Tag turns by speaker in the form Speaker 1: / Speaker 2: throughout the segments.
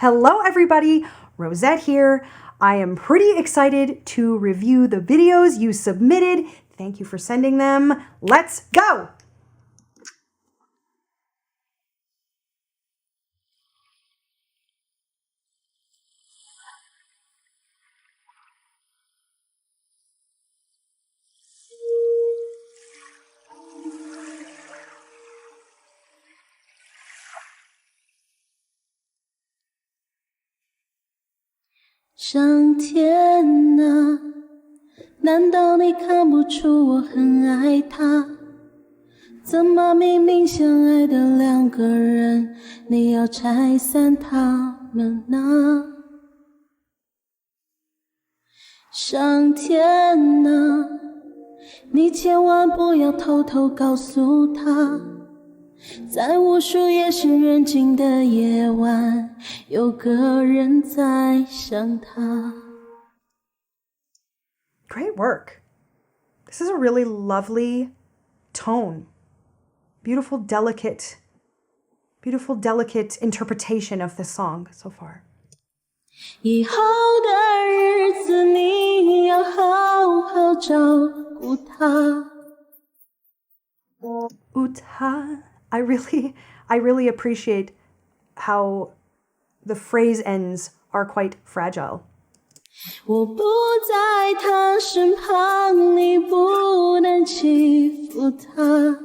Speaker 1: Hello everybody, Rozette here. I am pretty excited to review the videos you submitted. Thank you for sending them. Let's go!
Speaker 2: 上天啊，难道你看不出我很爱他？怎么明明相爱的两个人，你要拆散他们呢？上天啊，你千万不要偷偷告诉他，在无数夜深人静的夜晚，有个人在想他。
Speaker 1: Great work. This is a really lovely tone. Beautiful, delicate interpretation of this song so far.
Speaker 2: 以后的日子你要好好照顾他。
Speaker 1: Uta. I really appreciate how the phrase ends are quite fragile.
Speaker 2: 我不在他身旁，你不能欺负他。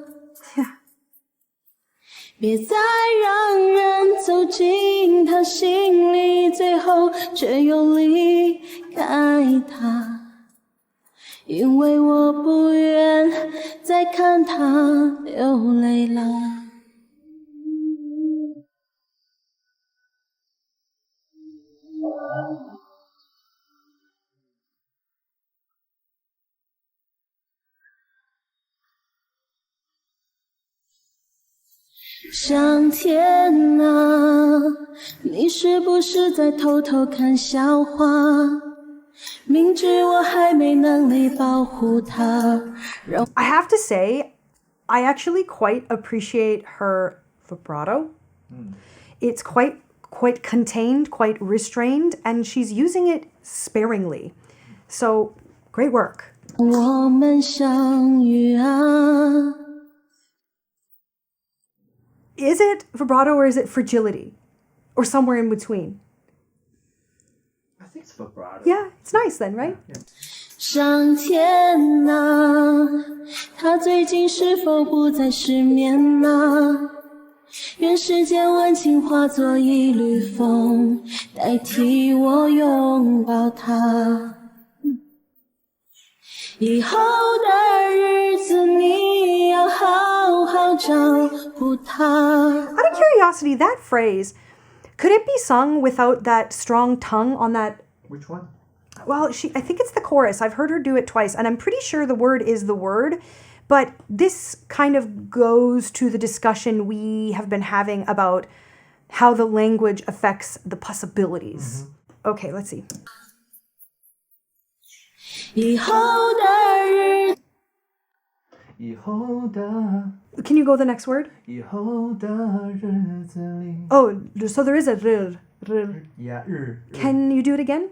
Speaker 2: 别再让人走进他心里，最后却又离开他。因为我不愿再看他流泪了。上天啊，你是不是在偷偷看笑话？明知我还没能力保护他。
Speaker 1: I have to say, I actually quite appreciate her vibrato. It's quite contained, quite restrained, and she's using it sparingly. So, great work.
Speaker 2: 我们相遇啊。
Speaker 1: Is it vibrato or is it fragility? Or somewhere in between?
Speaker 3: I think it's vibrato.
Speaker 1: Yeah, it's nice then, right?
Speaker 3: Yeah.
Speaker 2: 上天啊，他最近是否不再失眠啊？愿世间温情化作一缕风，代替我拥抱他。以后的日子你要好好照顾他。
Speaker 1: Out of curiosity, that phrase, could it be sung without that strong tongue on that?
Speaker 3: Which one?
Speaker 1: Well, I think it's the chorus. I've heard her do it twice, and I'm pretty sure the word is the word. But this kind of goes to the discussion we have been having about how the language affects the possibilities. Okay, let's see.
Speaker 2: 以后的日子。
Speaker 3: 以后的
Speaker 1: Can you go the next word?
Speaker 3: 以后的日子里
Speaker 1: Oh, so there is a r.
Speaker 3: Yeah, 日
Speaker 1: Can you do it again?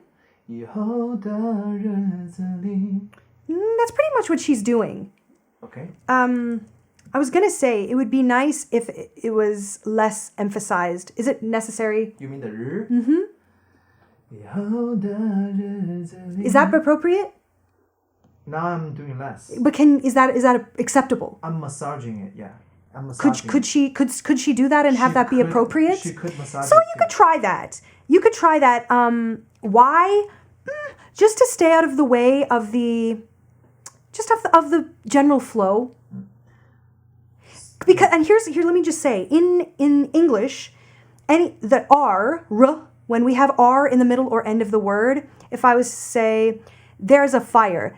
Speaker 3: 以后的日子里
Speaker 1: That's pretty much what she's doing.
Speaker 3: Okay.
Speaker 1: I was gonna say it would be nice if it was less emphasized. Is it necessary?
Speaker 3: You mean the 日 以后的日子里
Speaker 1: Is that appropriate?
Speaker 3: Now I'm doing less.
Speaker 1: But is that acceptable?
Speaker 3: I'm massaging it, yeah. I'm massaging
Speaker 1: Could she do that and have that be appropriate?
Speaker 3: She could massage
Speaker 1: So
Speaker 3: it
Speaker 1: you could try that. You could try that. Why? Just to stay out of the way of the of the general flow. Because here let me just say in English, the r, when we have r in the middle or end of the word, if I was to say there's a fire,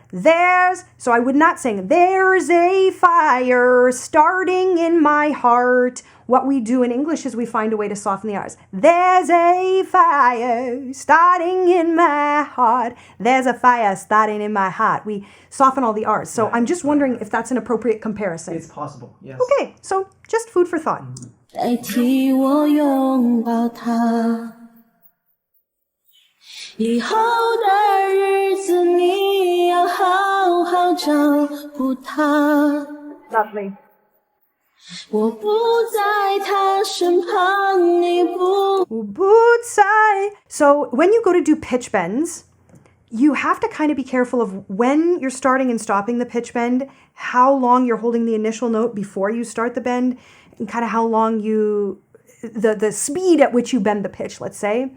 Speaker 1: so I would not sing there's a fire starting in my heart. What we do in English is we find a way to soften the R's. There's a fire starting in my heart. There's a fire starting in my heart. We soften all the R's. So I'm just wondering if that's an appropriate comparison.
Speaker 3: It's possible, yes.
Speaker 1: Okay, so just food for thought.
Speaker 2: 代替我拥抱他。以后的日子你要好好照顾他。
Speaker 1: Lovely.
Speaker 2: 我不在他身旁，你不。
Speaker 1: So when you go to do pitch bends, you have to kind of be careful of when you're starting and stopping the pitch bend, how long you're holding the initial note before you start the bend, and kind of how long the speed at which you bend the pitch, let's say.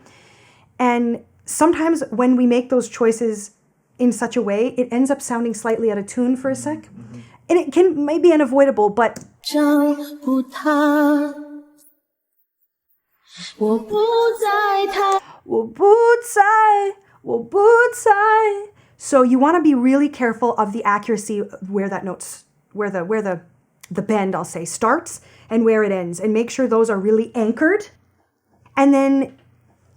Speaker 1: And sometimes when we make those choices in such a way, it ends up sounding slightly out of tune for a sec. And it may be unavoidable, but
Speaker 2: 照顾他，我不在他。
Speaker 1: 我不在. So you want to be really careful of the accuracy of where that note's, where the bend, I'll say, starts and where it ends, and make sure those are really anchored. And then,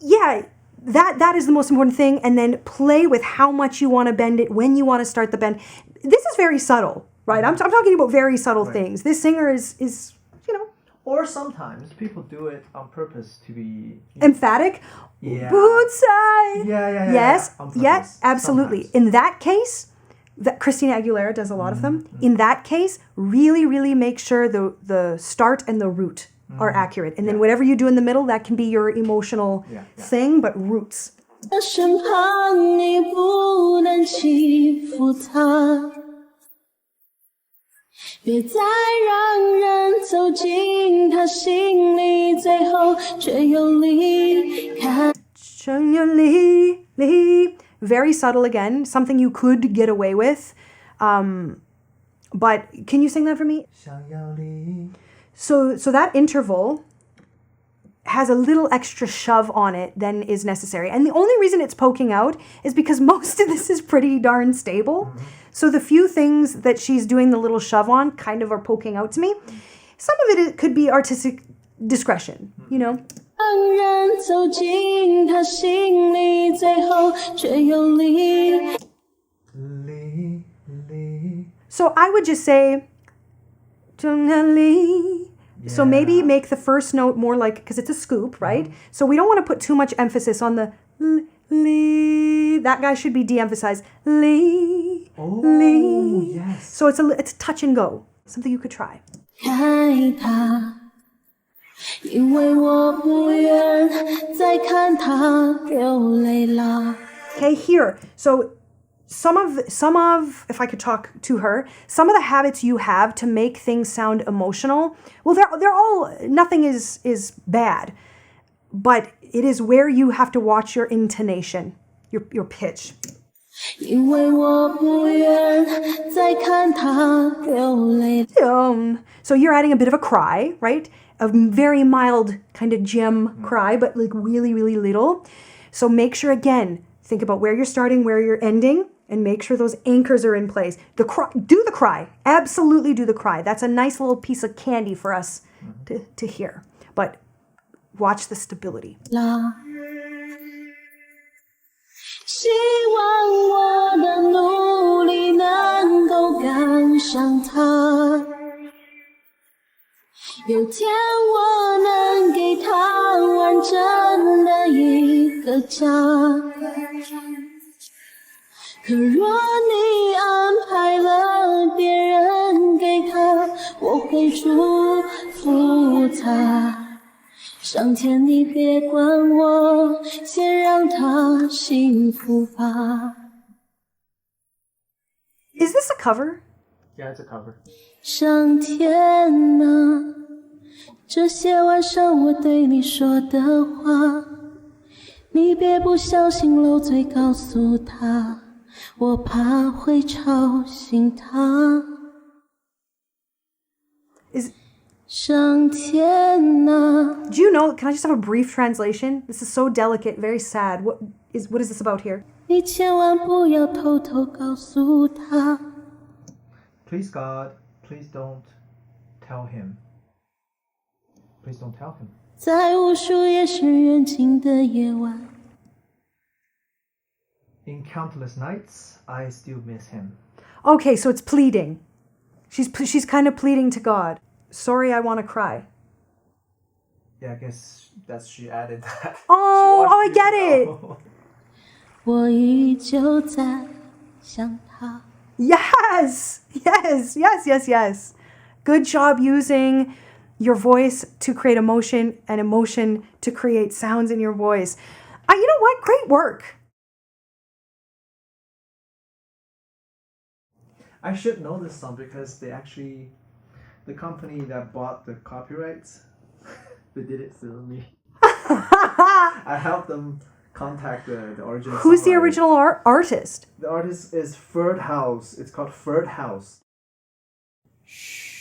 Speaker 1: yeah, that is the most important thing. And then play with how much you want to bend it, when you want to start the bend. This is very subtle, right? I'm talking about very subtle things. This singer is, you know.
Speaker 3: Or sometimes people do it on purpose to be
Speaker 1: Emphatic.
Speaker 3: Yeah.
Speaker 1: Bullseye.
Speaker 3: Yeah.
Speaker 1: Yes,
Speaker 3: On purpose,
Speaker 1: yes, absolutely.
Speaker 3: sometimes.
Speaker 1: In that case, that Christina Aguilera does a lot of them. In that case, really, really make sure the start and the root are accurate. And then whatever you do in the middle, that can be your emotional thing, but roots.
Speaker 2: 他身旁，你不能欺负他。别再让人走进他心里，最后却又离开。
Speaker 1: Very subtle again, something you could get away with. But can you sing that for me?
Speaker 3: 想要离
Speaker 1: So that interval has a little extra shove on it than is necessary. And the only reason it's poking out is because most of this is pretty darn stable. So the few things that she's doing the little shove on kind of are poking out to me. Some of it could be artistic discretion, you know?
Speaker 2: 让人走进他心里，最后却又离。
Speaker 3: 离
Speaker 1: So I would just say, so maybe make the first note more like, because it's a scoop, right? So we don't want to put too much emphasis on the li. That guy should be de-emphasized. Li.
Speaker 3: yes.
Speaker 1: So it's touch and go. Something you could try.
Speaker 2: 开他，因为我不愿再看他流泪了。
Speaker 1: Okay, here. So some of, if I could talk to her, some of the habits you have to make things sound emotional, well, they're all, nothing is bad, but it is where you have to watch your intonation, your pitch.
Speaker 2: 因为我不愿再看他流泪。
Speaker 1: So you're adding a bit of a cry, right? A very mild kind of gem cry, but like really, really little. So make sure, again, think about where you're starting, where you're ending, and make sure those anchors are in place. The cry, do the cry. Absolutely do the cry. That's a nice little piece of candy for us to hear. But watch the stability.
Speaker 2: 希望我的努力能够赶上他，有天我能给他完整的一个家。可若你安排了别人给他，我会祝福他。上天，你别管我，先让他幸福吧。
Speaker 1: Is this a cover?
Speaker 3: Yeah, it's a cover.
Speaker 2: 上天啊，这些晚上我对你说的话，你别不小心漏嘴告诉他，我怕会吵醒他。 上天啊。
Speaker 1: Do you know, can I just have a brief translation? This is so delicate, very sad. What is this about here?
Speaker 2: 你千万不要偷偷告诉他。
Speaker 3: Please God, please don't tell him. Please don't tell him.
Speaker 2: 在无数夜深人静的夜晚，
Speaker 3: In countless nights, I still miss him.
Speaker 1: Okay, so it's pleading. She's kind of pleading to God. Sorry, I want to cry.
Speaker 3: Yeah, I guess she added that.
Speaker 1: Oh, I get it.
Speaker 2: 我依旧在想他。
Speaker 1: Yes! Yes! Yes, yes, yes. Good job using your voice to create emotion and emotion to create sounds in your voice. You know what? Great work.
Speaker 3: I should know this song because the company that bought the copyrights, they did it through me. I helped them contact the original.
Speaker 1: Who's the
Speaker 3: songwriter.
Speaker 1: original artist?
Speaker 3: The artist is Third House. It's called Third House. Shh.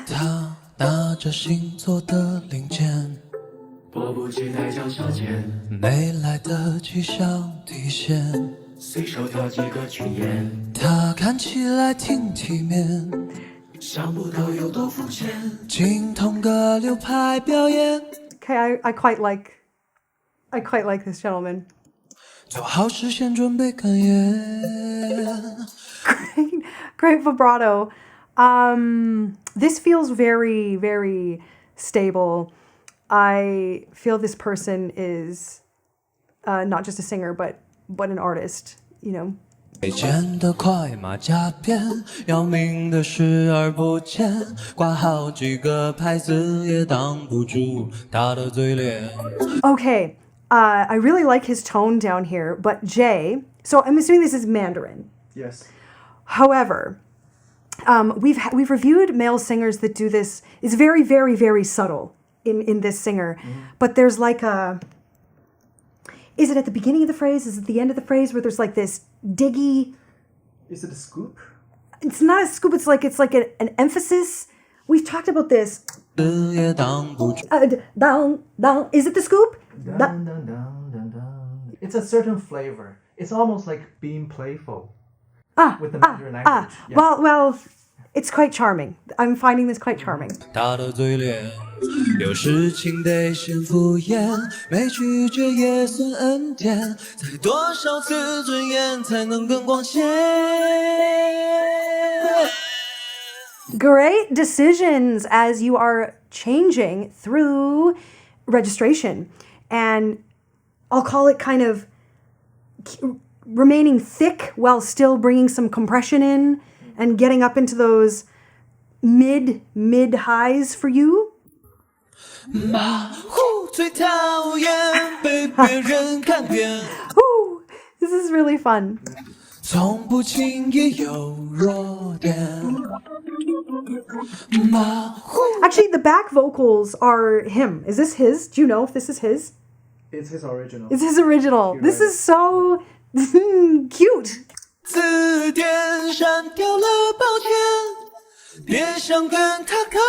Speaker 4: 他拿着星座的零件，
Speaker 5: 迫不及待想下潜，
Speaker 4: 没来得及想底线。
Speaker 5: 随手挑几个群演，
Speaker 4: 他看起来挺体面，
Speaker 5: 想不到有多肤浅。
Speaker 4: 精通个流派表演。
Speaker 1: Okay, I quite like this gentleman.
Speaker 4: 做好事先准备感言。
Speaker 1: Great vibrato. This feels very, very stable. I feel this person is not just a singer, but an artist, you know.
Speaker 4: 没见的快马加鞭，要命的视而不见，挂好几个牌子也挡不住他的嘴脸。
Speaker 1: Okay, I really like his tone down here, but Jay, so I'm assuming this is Mandarin.
Speaker 3: Yes.
Speaker 1: However, we've reviewed male singers that do this. It's very, very, very subtle in this singer, but there's like a. Is it at the beginning of the phrase? Is it the end of the phrase where there's like this diggy?
Speaker 3: Is it a scoop?
Speaker 1: It's not a scoop. It's like an emphasis. We've talked about this.
Speaker 4: 也挡不住。
Speaker 1: Down, down. Is it the scoop?
Speaker 3: Dun, dun, dun, dun, dun. It's a certain flavor. It's almost like being playful with the Mandarin language. Yeah.
Speaker 1: Well, it's quite charming. I'm finding this quite charming.
Speaker 4: 他的嘴脸，有事情得先敷衍，没拒绝也算恩典，才多少次尊严才能更光鲜。
Speaker 1: Great decisions as you are changing through registration. And I'll call it kind of remaining thick while still bringing some compression in and getting up into those mid highs for you.
Speaker 4: 马虎最讨厌被别人看扁，
Speaker 1: Ooh, this is really fun.
Speaker 4: 从不轻易有弱点。马虎。
Speaker 1: Actually, the back vocals are him. Is this his? Do you know if this is his?
Speaker 3: It's his original.
Speaker 1: It's his original. This is so cute.
Speaker 4: 字典删掉了，抱歉，别想跟他靠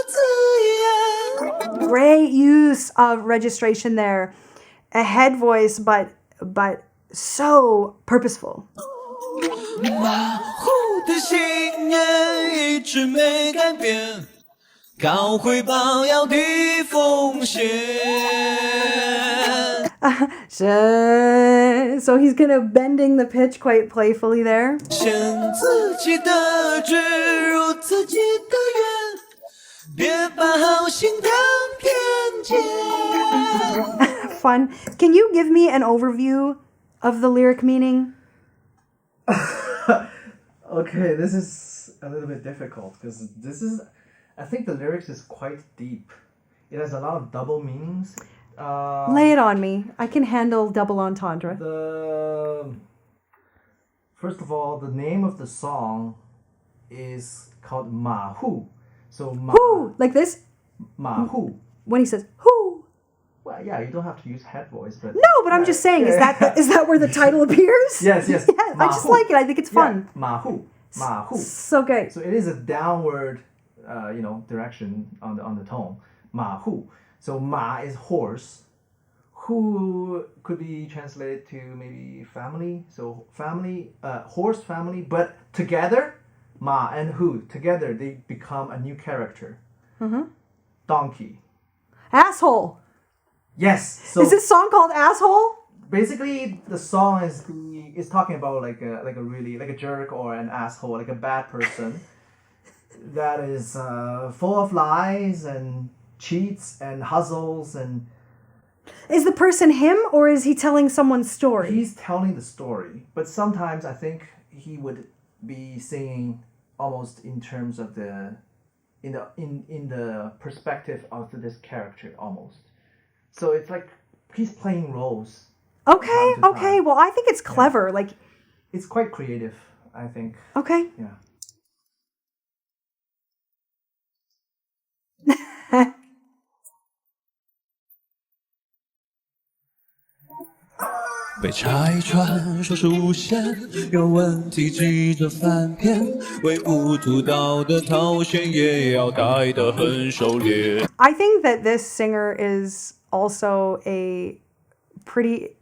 Speaker 4: 字眼。
Speaker 1: Great use of registration there. A head voice, but so purposeful.
Speaker 4: 马虎的信念一直没改变，高回报要低风险。
Speaker 1: So he's kind of bending the pitch quite playfully there.
Speaker 4: 显自己的志，如自己的愿，别把好心当偏见。
Speaker 1: Fun. Can you give me an overview of the lyric meaning?
Speaker 3: Okay, this is a little bit difficult because I think the lyrics is quite deep. It has a lot of double meanings.
Speaker 1: Lay it on me. I can handle double entendre.
Speaker 3: First of all, the name of the song is called Ma Hu. So
Speaker 1: Whoo! Like this?
Speaker 3: Ma Hu.
Speaker 1: When he says, whoo!
Speaker 3: Well, yeah, you don't have to use head voice, but
Speaker 1: No, but I'm just saying, is that where the title appears?
Speaker 3: Yes, yes.
Speaker 1: Yeah, I just like it. I think it's fun.
Speaker 3: Yeah, Ma Hu. Ma Hu.
Speaker 1: So great.
Speaker 3: So it is a downward, direction on the tone. Ma Hu. So Ma is horse. Hu could be translated to maybe family. So family, horse family, but together, Ma and Hu together they become a new character. Donkey.
Speaker 1: Asshole.
Speaker 3: Yes. So
Speaker 1: Is this song called Asshole?
Speaker 3: basically, the song is talking about like a really like a jerk or an asshole, like a bad person that is full of lies and cheats and hustles, and
Speaker 1: Is the person him, or is he telling someone's story?
Speaker 3: he's telling the story. But sometimes I think he would be singing almost in terms of in the perspective of this character almost. So it's like he's playing roles.
Speaker 1: Okay,
Speaker 3: Time to
Speaker 1: okay.
Speaker 3: time.
Speaker 1: Well, I think it's clever. Like,
Speaker 3: It's quite creative, I think.
Speaker 1: okay.
Speaker 3: Yeah.
Speaker 4: 被拆穿，说是无限，有问题急着翻篇，唯吾独到的套弦也要带得很熟练。
Speaker 1: I think that this singer is also a pretty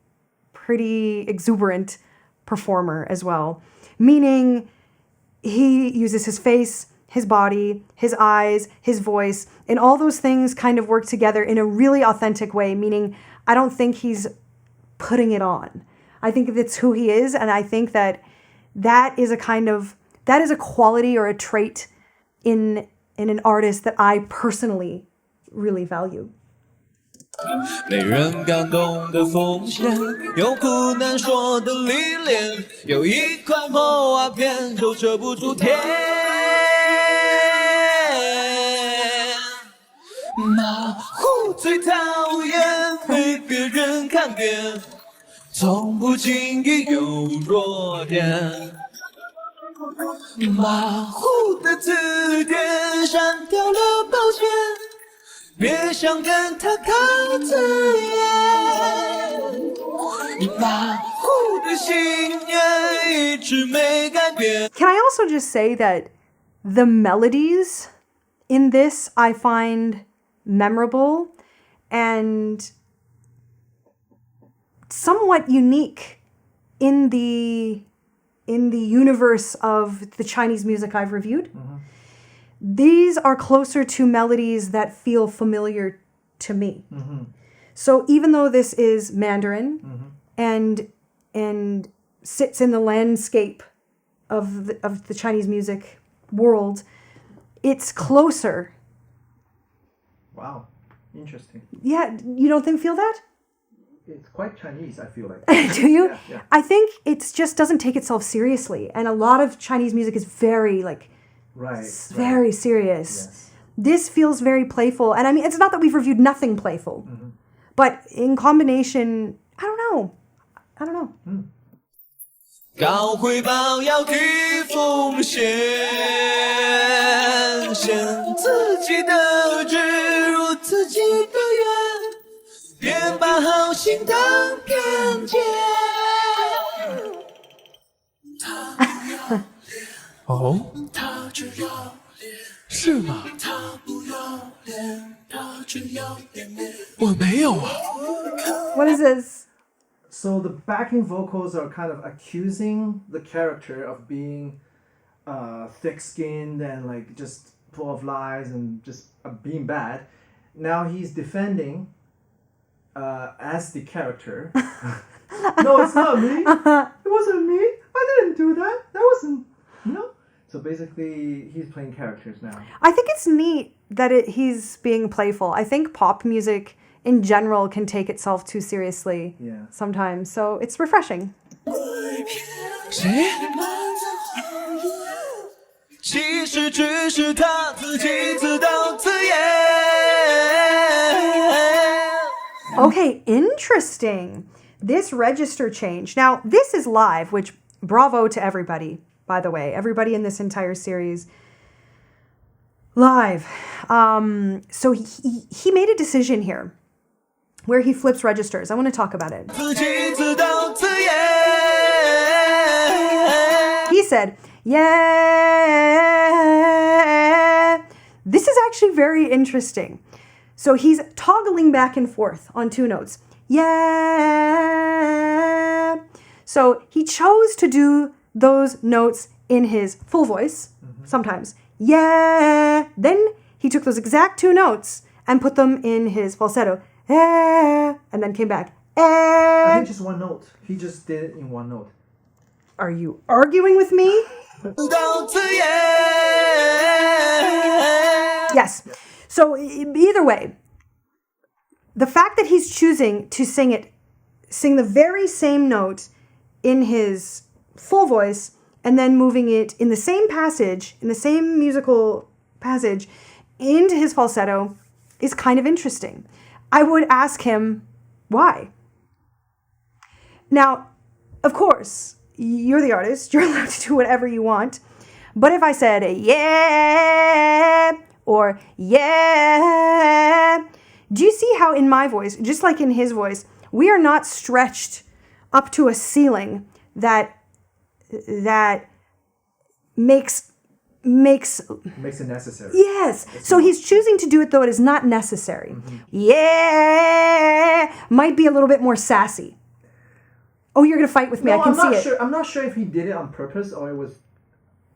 Speaker 1: exuberant performer as well. Meaning he uses his face, his body, his eyes, his voice, and all those things kind of work together in a really authentic way, meaning I don't think he's putting it on. I think that's who he is, and I think that is a quality or a trait in an artist that I personally really value.
Speaker 4: 没人感动的奉献，有苦难说的历练，有一块破瓦片就遮不住天。马虎最讨厌被别人看扁，从不轻易有弱点。马虎的字典删掉了抱歉。 别想跟他靠字眼，马虎的信念一直没改变。
Speaker 1: Can I also just say that the melodies in this I find memorable and somewhat unique in the universe of the Chinese music I've reviewed. These are closer to melodies that feel familiar to me. So even though this is Mandarin and sits in the landscape of the Chinese music world, it's closer.
Speaker 3: Wow. Interesting.
Speaker 1: Yeah, you don't feel that?
Speaker 3: It's quite Chinese, I feel like.
Speaker 1: Do you?
Speaker 3: Yeah.
Speaker 1: I think it just doesn't take itself seriously, and a lot of Chinese music is very very serious.
Speaker 3: Yes.
Speaker 1: This feels very playful, and I mean, it's not that we've reviewed nothing playful, but in combination, I don't know.
Speaker 4: 高回报要提风险，陷自己的志入自己的愿，别把好心当偏见。哦，他只要脸，是吗？他不要脸，他只要脸面。我没有啊。
Speaker 1: What is this?
Speaker 3: So the backing vocals are kind of accusing the character of being thick-skinned and like just full of lies and just being bad. Now he's defending as the character. No, it's not me. It wasn't me. I didn't do that. That wasn't, you know? So basically, he's playing characters now.
Speaker 1: I think it's neat that he's being playful. I think pop music in general can take itself too seriously sometimes, so it's refreshing.
Speaker 4: 谁？其实只是他自己自导自演。
Speaker 1: Okay, interesting. This register change. Now, this is live, which bravo to everybody, by the way. Everybody in this entire series. Live. So he made a decision here where he flips registers. I want to talk about it.
Speaker 4: 自己自导自演。
Speaker 1: He said, yeah. This is actually very interesting. So he's toggling back and forth on two notes. Yeah. So he chose to do those notes in his full voice sometimes. Yeah. Then he took those exact two notes and put them in his falsetto, and then came back.
Speaker 3: I think just one note. He just did it in one note.
Speaker 1: Are you arguing with me? Yes. So either way, the fact that he's choosing to sing the very same note in his full voice and then moving it in the same passage, in the same musical passage, into his falsetto is kind of interesting. I would ask him why. Now, of course, you're the artist. You're allowed to do whatever you want. But if I said, yeah, or yeah, do you see how in my voice, just like in his voice, we are not stretched up to a ceiling that makes
Speaker 3: Makes it necessary.
Speaker 1: Yes. So he's choosing to do it though it is not necessary. Yeah, might be a little bit more sassy. Oh, you're gonna fight with me.
Speaker 3: No,
Speaker 1: I can see it.
Speaker 3: Sure. I'm not sure if he did it on purpose or it was.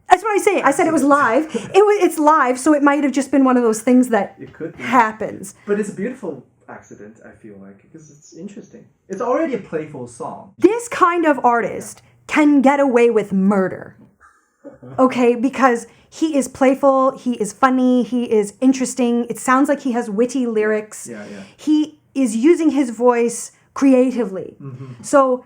Speaker 1: That's what I say. I said it was live. It's live, so it might have just been one of those things that
Speaker 3: It could be.
Speaker 1: happens.
Speaker 3: But it's a beautiful accident, I feel like, because it's interesting. It's already a playful song.
Speaker 1: This kind of artist can get away with murder. Okay, because he is playful, he is funny, he is interesting. It sounds like he has witty lyrics.
Speaker 3: Yeah.
Speaker 1: He is using his voice creatively. So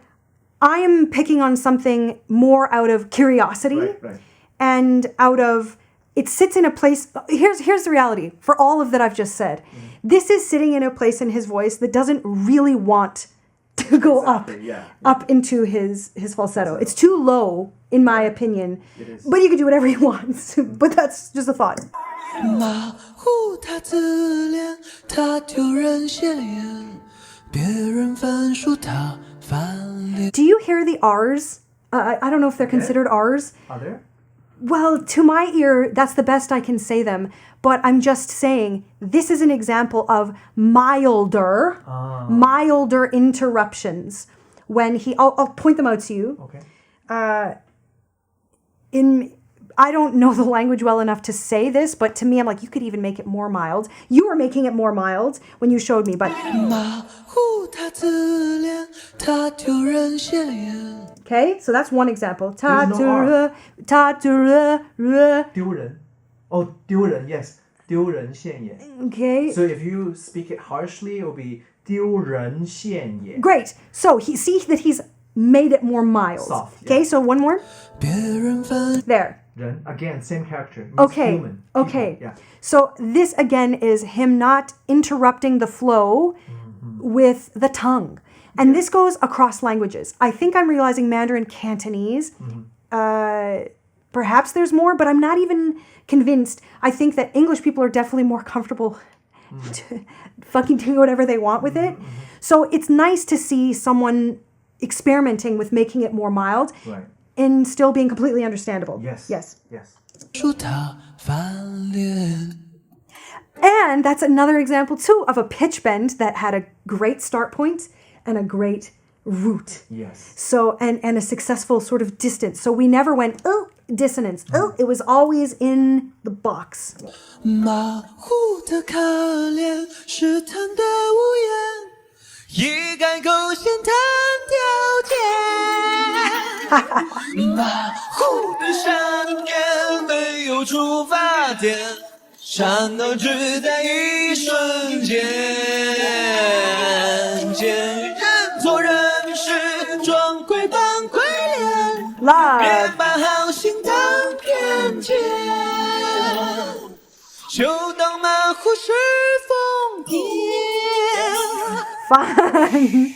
Speaker 1: I am picking on something more out of curiosity
Speaker 3: Right.
Speaker 1: and out of it sits in a place. Here's the reality for all of that I've just said. This is sitting in a place in his voice that doesn't really want to go up into his falsetto. It's too low, in my opinion.
Speaker 3: It is.
Speaker 1: But you can do whatever he wants. But that's just a thought.
Speaker 4: 马虎他自恋，他丢人现眼，别人翻书他翻脸。
Speaker 1: Do you hear the R's? I don't know if they're considered R's.
Speaker 3: Are there?
Speaker 1: Well, to my ear, that's the best I can say them. But I'm just saying, this is an example of milder interruptions. When I'll point them out to you.
Speaker 3: Okay.
Speaker 1: I don't know the language well enough to say this, but to me, I'm like, you could even make it more mild. You were making it more mild when you showed me, but...
Speaker 4: 马虎他自恋，他丢人现眼。
Speaker 1: Okay, so that's one example.
Speaker 3: There's no R.
Speaker 1: 丢
Speaker 3: 人. Oh, 丢人, yes. 丢人现眼.
Speaker 1: Okay.
Speaker 3: So if you speak it harshly, it will be 丢人现眼.
Speaker 1: Great. So see that he's made it more mild.
Speaker 3: Soft, yeah.
Speaker 1: Okay, so one more.
Speaker 4: 别人翻
Speaker 3: 人,
Speaker 1: There.
Speaker 3: again, same character. Means
Speaker 1: Okay.
Speaker 3: Human. People,
Speaker 1: Okay.
Speaker 3: Yeah.
Speaker 1: So this again is him not interrupting the flow with the tongue. And this goes across languages. I think I'm realizing Mandarin Cantonese. Perhaps there's more, but I'm not even convinced. I think that English people are definitely more comfortable fucking doing whatever they want with it. So it's nice to see someone experimenting with making it more mild.
Speaker 3: Right.
Speaker 1: And still being completely understandable.
Speaker 3: Yes.
Speaker 1: Yes.
Speaker 3: Yes.
Speaker 4: 书他翻脸。
Speaker 1: And that's another example too of a pitch bend that had a great start point and a great root.
Speaker 3: Yes.
Speaker 1: So and a successful sort of distance. So we never went dissonance. It was always in the box.
Speaker 4: 马虎的可怜，试探的无言，一改勾线弹条件。马虎的善变，没有出发点，刹那只在一瞬间。见人做人是装鬼扮鬼脸，别
Speaker 1: Love.
Speaker 4: 把好心当偏见。就当马虎是疯癫。
Speaker 1: Fun.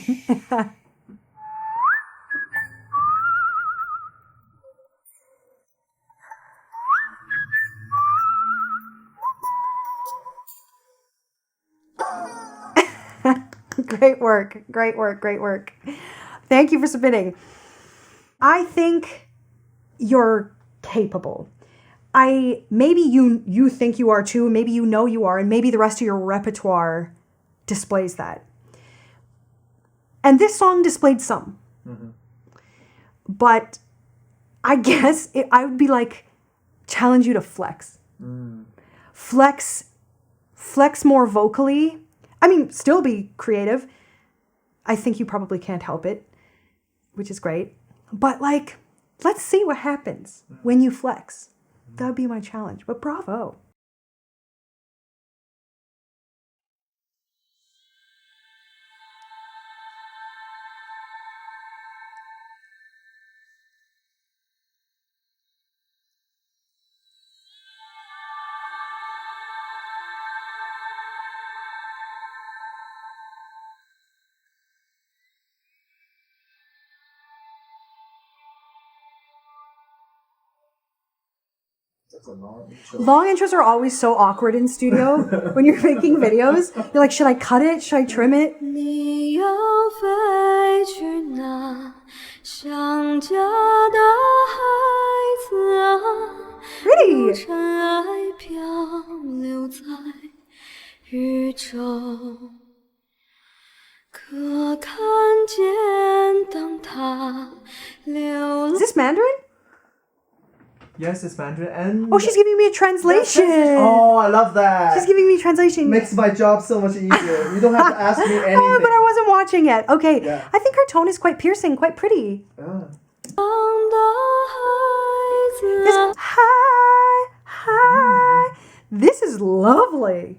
Speaker 1: Great work. Great work. Great work. Thank you for submitting. I think you're capable. Maybe you think you are too, maybe you know you are, and maybe the rest of your repertoire displays that. And this song displayed some. But I guess I would be like, challenge you to flex. Flex flex more vocally. I mean, still be creative. I think you probably can't help it, which is great. But like, let's see what happens when you flex. That would be my challenge. But bravo. Long intros are always so awkward in studio when you're making videos. You're like, should I cut it? Should I trim it?
Speaker 2: 你要飞去哪？想家的孩子啊，
Speaker 1: Pretty.
Speaker 2: 尘埃漂流在宇宙，可看见当它流
Speaker 1: Is this Mandarin?
Speaker 3: Yes, it's Mandarin. And
Speaker 1: Oh, she's giving me a translation.
Speaker 3: Oh, I love that.
Speaker 1: She's giving me a translation.
Speaker 3: Makes my job so much easier. You don't have to ask me anything.
Speaker 1: Oh, but I wasn't watching it. Okay.
Speaker 3: Yeah.
Speaker 1: I think her tone is quite piercing, quite pretty.
Speaker 3: Ah.
Speaker 2: 的孩子
Speaker 1: This
Speaker 2: 啊。
Speaker 1: hi, hi. This is lovely.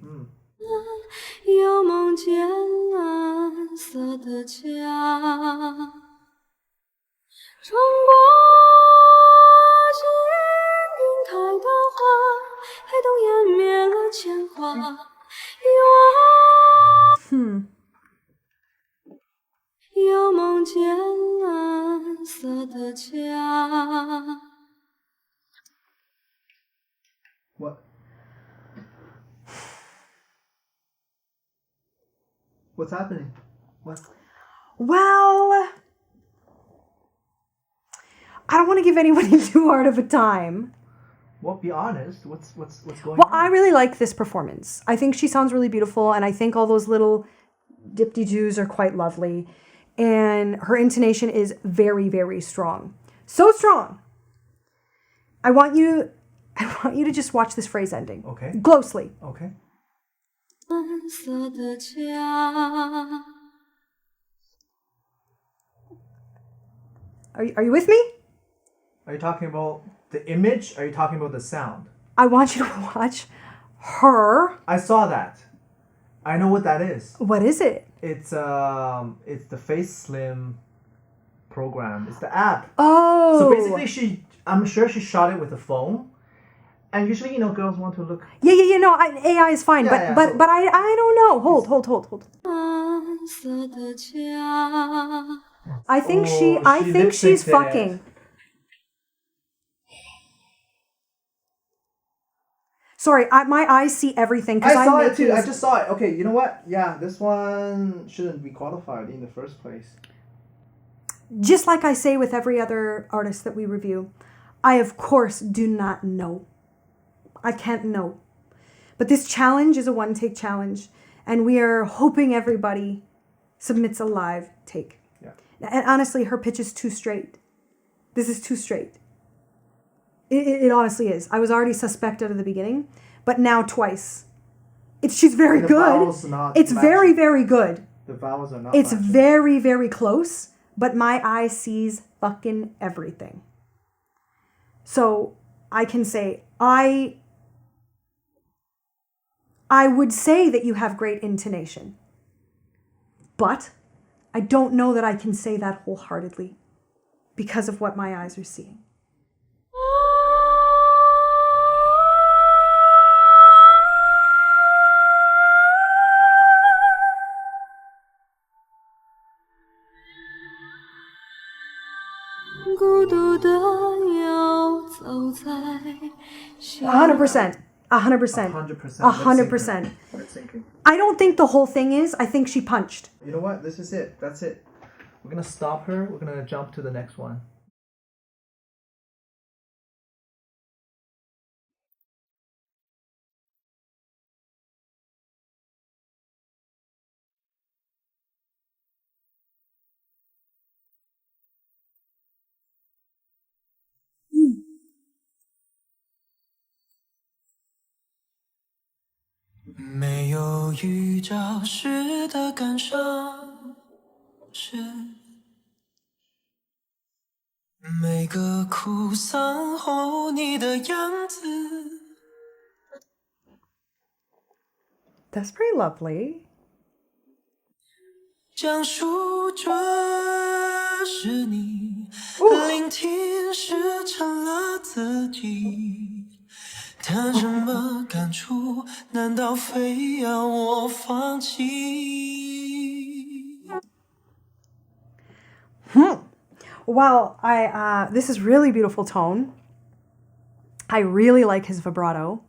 Speaker 2: 又梦见蓝色的家，穿过晶莹开的花，黑洞湮灭了铅华，又梦见蓝色的家。
Speaker 3: What? What's happening? What?
Speaker 1: Well, I don't want to give anybody too hard of a time.
Speaker 3: Well, be honest. What's going
Speaker 1: Well,
Speaker 3: on?
Speaker 1: I really like this performance. I think she sounds really beautiful, and I think all those little dip-de-doos are quite lovely. And her intonation is very, very strong. So strong. I want you to just watch this phrase ending.
Speaker 3: Okay.
Speaker 1: Closely.
Speaker 3: Okay.
Speaker 2: 蓝色的家。
Speaker 1: Are you with me?
Speaker 3: Are you talking about the image? Are you talking about the sound?
Speaker 1: I want you to watch her.
Speaker 3: I saw that. I know what that is.
Speaker 1: What is it?
Speaker 3: It's the Face Slim program. It's the app.
Speaker 1: Oh.
Speaker 3: So basically, I'm sure she shot it with a phone. And usually, girls want to look.
Speaker 1: Yeah. No, AI is fine,
Speaker 3: Yeah,
Speaker 1: but
Speaker 3: so-
Speaker 1: but I don't know. Hold.
Speaker 2: 蓝色的家。
Speaker 1: I think
Speaker 3: Oh,
Speaker 1: I
Speaker 3: she
Speaker 1: think she's
Speaker 3: lip-synced it.
Speaker 1: fucking. Sorry, my eyes see everything
Speaker 3: I
Speaker 1: because
Speaker 3: saw
Speaker 1: I'm
Speaker 3: it too.
Speaker 1: making
Speaker 3: I just saw it. Okay, you know what? Yeah, this one shouldn't be qualified in the first place.
Speaker 1: just like I say with every other artist that we review. I of course do not know. I can't know. But this challenge is a one-take challenge, and we are hoping everybody submits a live take.
Speaker 3: Yeah.
Speaker 1: And honestly, her pitch is too straight. This is too straight. It honestly is. I was already suspect at the beginning, but now twice. She's very
Speaker 3: The
Speaker 1: good.
Speaker 3: vowels not
Speaker 1: It's very,
Speaker 3: matching.
Speaker 1: very good.
Speaker 3: The vowels are not.
Speaker 1: It's
Speaker 3: matching.
Speaker 1: very, very close, but my eye sees fucking everything. So I can say, I would say that you have great intonation, but I don't know that I can say that wholeheartedly because of what my eyes are seeing.
Speaker 2: 孤独的游走在
Speaker 1: 100%. 100%.
Speaker 3: 100%.
Speaker 1: 100%.
Speaker 3: Lip syncing.
Speaker 1: I don't think the whole thing is. I think she punched.
Speaker 3: You know what? This is it. That's it. We're gonna stop her. We're gonna jump to the next one.
Speaker 4: 没有预兆时的感伤，是每个哭丧后你的样子。
Speaker 1: That's pretty lovely.
Speaker 4: 讲述着是你，聆听是成了自己。谈什么感触？难道非要我放弃？
Speaker 1: Well, this is really beautiful tone. I really like his vibrato,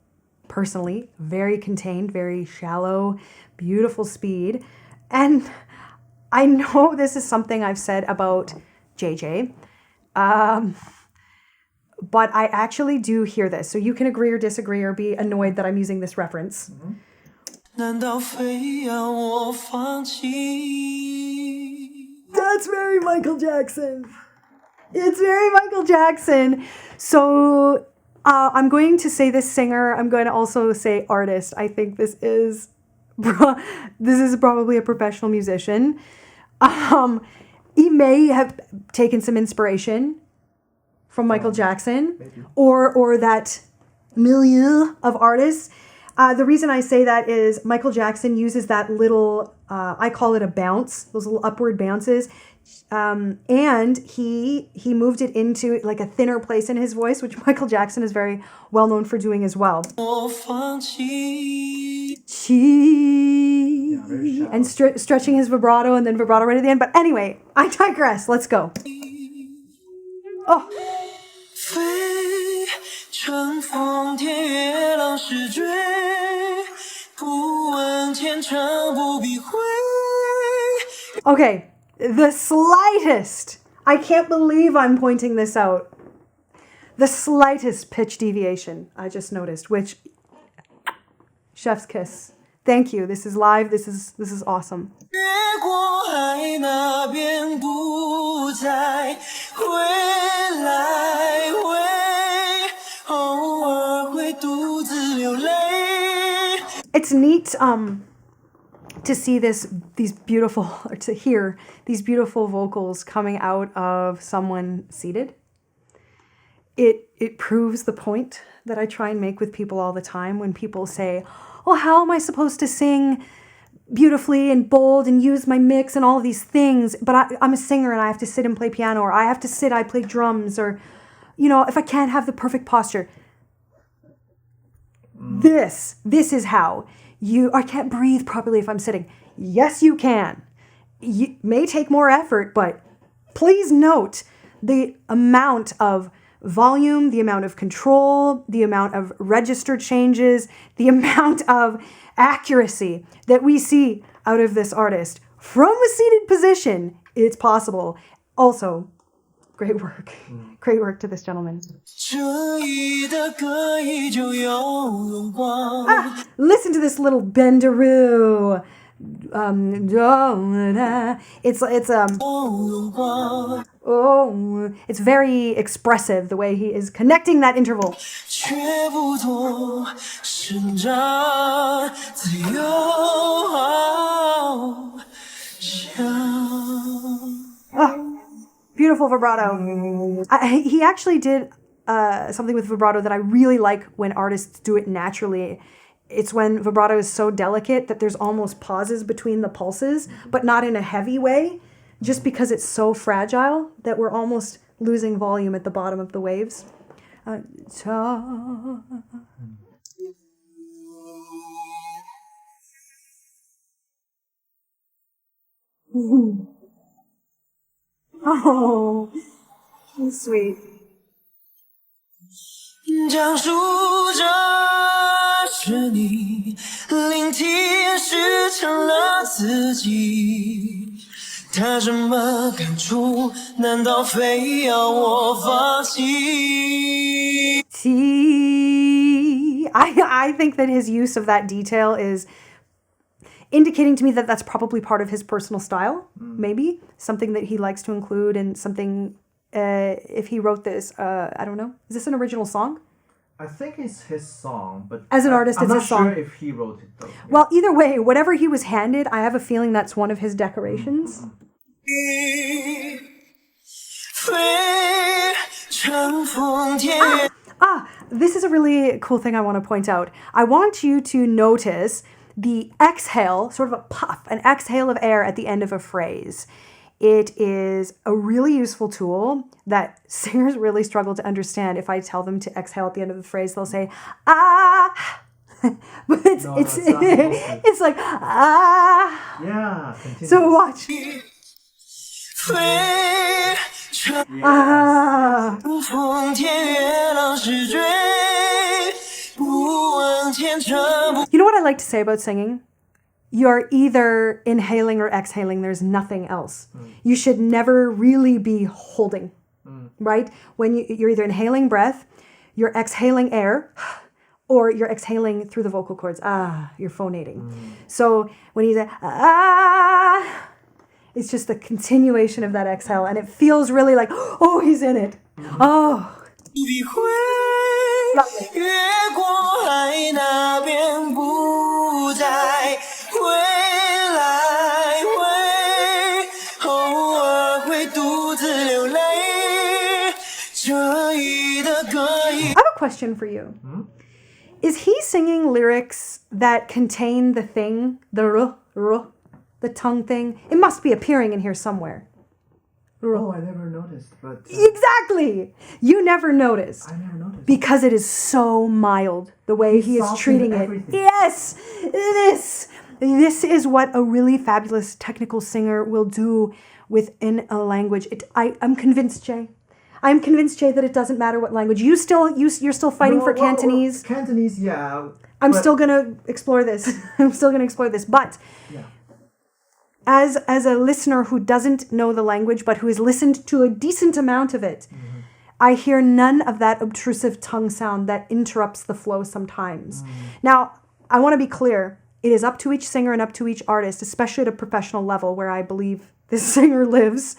Speaker 1: personally. Very contained, very shallow, beautiful speed. And I know this is something I've said about JJ, but I actually do hear this. So you can agree or disagree or be annoyed that I'm using this reference.
Speaker 4: 难道非要我放弃？
Speaker 1: That's very Michael Jackson. It's very Michael Jackson. So I'm going to say this singer. I'm going to also say artist. I think this is probably a professional musician. He may have taken some inspiration from Michael Jackson or that milieu of artists. The reason I say that is Michael Jackson uses that little, I call it a bounce, those little upward bounces. And he moved it into like a thinner place in his voice, which Michael Jackson is very well known for doing as well.
Speaker 4: 我放弃。
Speaker 1: And stretching his vibrato and then vibrato right at the end. But anyway, I digress. Let's go. Oh.
Speaker 4: 飞，乘风天月浪是追，不问天长不必回。
Speaker 1: Okay, the slightest, I can't believe I'm pointing this out. The slightest pitch deviation I just noticed, which, chef's kiss. Thank you. This is live. This is awesome.
Speaker 4: 越过海那边不再回来回，偶尔会独自流泪。
Speaker 1: It's neat to see these beautiful, or to hear these beautiful vocals coming out of someone seated. It proves the point that I try and make with people all the time when people say, "Oh, how am I supposed to sing beautifully and bold and use my mix and all of these things? But I'm a singer and I have to sit and play piano, or I have to sit, I play drums, or, you know, if I can't have the perfect posture." This is how. I can't breathe properly if I'm sitting. Yes, you can. You may take more effort, but please note the amount of volume, the amount of control, the amount of register changes, the amount of accuracy that we see out of this artist from a seated position. It's possible. Also, great work. Great work to this gentleman.
Speaker 4: 这一的歌依旧有荣光。
Speaker 1: Listen to this little bendaroo. It's very expressive the way he is connecting that interval.
Speaker 4: 却不懂生长自由
Speaker 1: Beautiful vibrato. He actually did something with vibrato that I really like when artists do it naturally. It's when vibrato is so delicate that there's almost pauses between the pulses, but not in a heavy way, just because it's so fragile that we're almost losing volume at the bottom of the waves. Oh, sweet.
Speaker 4: 讲述着是你，聆听是成了自己。他什么感触？难道非要我放弃？
Speaker 1: I think that his use of that detail is indicating to me that that's probably part of his personal style, maybe something that he likes to include, and something if he wrote this, I don't know. Is this an original song?
Speaker 3: I think it's his song, but
Speaker 1: As an artist,
Speaker 3: I'm
Speaker 1: it's
Speaker 3: not
Speaker 1: his song.
Speaker 3: sure if he wrote it though.
Speaker 1: Well, either way, whatever he was handed, I have a feeling that's one of his decorations.
Speaker 4: 飞乘风天月
Speaker 1: This is a really cool thing I want to point out. I want you to notice the exhale, sort of a puff, an exhale of air at the end of a phrase. It is a really useful tool that singers really struggle to understand. If I tell them to exhale at the end of the phrase, they'll say, ah. But it's
Speaker 3: not supposed to.
Speaker 1: it's like, ah.
Speaker 3: Yeah, continue.
Speaker 1: So watch.
Speaker 4: 飞乘
Speaker 1: Ah.
Speaker 4: 风天月浪是追，不问前程不
Speaker 1: You know what I like to say about singing? You're either inhaling or exhaling. There's nothing else. You should never really be holding, right? When you're either inhaling breath, you're exhaling air, or you're exhaling through the vocal cords. Ah, you're phonating. So when you say, ah, it's just the continuation of that exhale. And it feels really like, oh, he's in it. Oh.
Speaker 4: 必回，越过海那边不再回来回，偶尔会独自流泪，这一的歌一
Speaker 1: I have a question for you. Is he singing lyrics that contain the thing, the r, the tongue thing? It must be appearing in here somewhere.
Speaker 3: Oh, I never noticed, but
Speaker 1: Exactly. You never noticed.
Speaker 3: I never noticed.
Speaker 1: Because it is so mild, the way he is
Speaker 3: softened
Speaker 1: treating it.
Speaker 3: everything.
Speaker 1: Yes, this is what a really fabulous technical singer will do within a language. I'm convinced, Jay. I'm convinced, Jay, that it doesn't matter what language. You're still fighting for Cantonese.
Speaker 3: Cantonese, yeah.
Speaker 1: I'm
Speaker 3: but-
Speaker 1: still gonna explore this. But
Speaker 3: Yeah.
Speaker 1: as a listener who doesn't know the language but who has listened to a decent amount of it, I hear none of that obtrusive tongue sound that interrupts the flow sometimes. Now, I want to be clear. It is up to each singer and up to each artist, especially at a professional level where I believe this singer lives,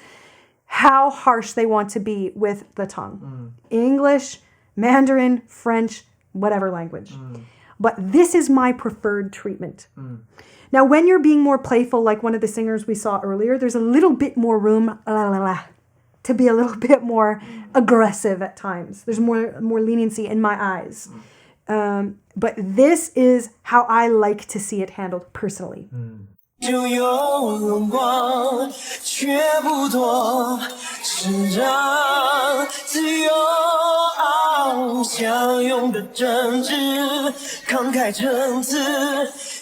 Speaker 1: how harsh they want to be with the tongue. English, Mandarin, French, whatever language. But this is my preferred treatment. Now, when you're being more playful, like one of the singers we saw earlier, there's a little bit more room to be a little bit more aggressive at times. There's more leniency in my eyes. But this is how I like to see it handled personally.
Speaker 4: 就有荣光，却不多，是让自由翱翔，勇的正直，慷慨陈词，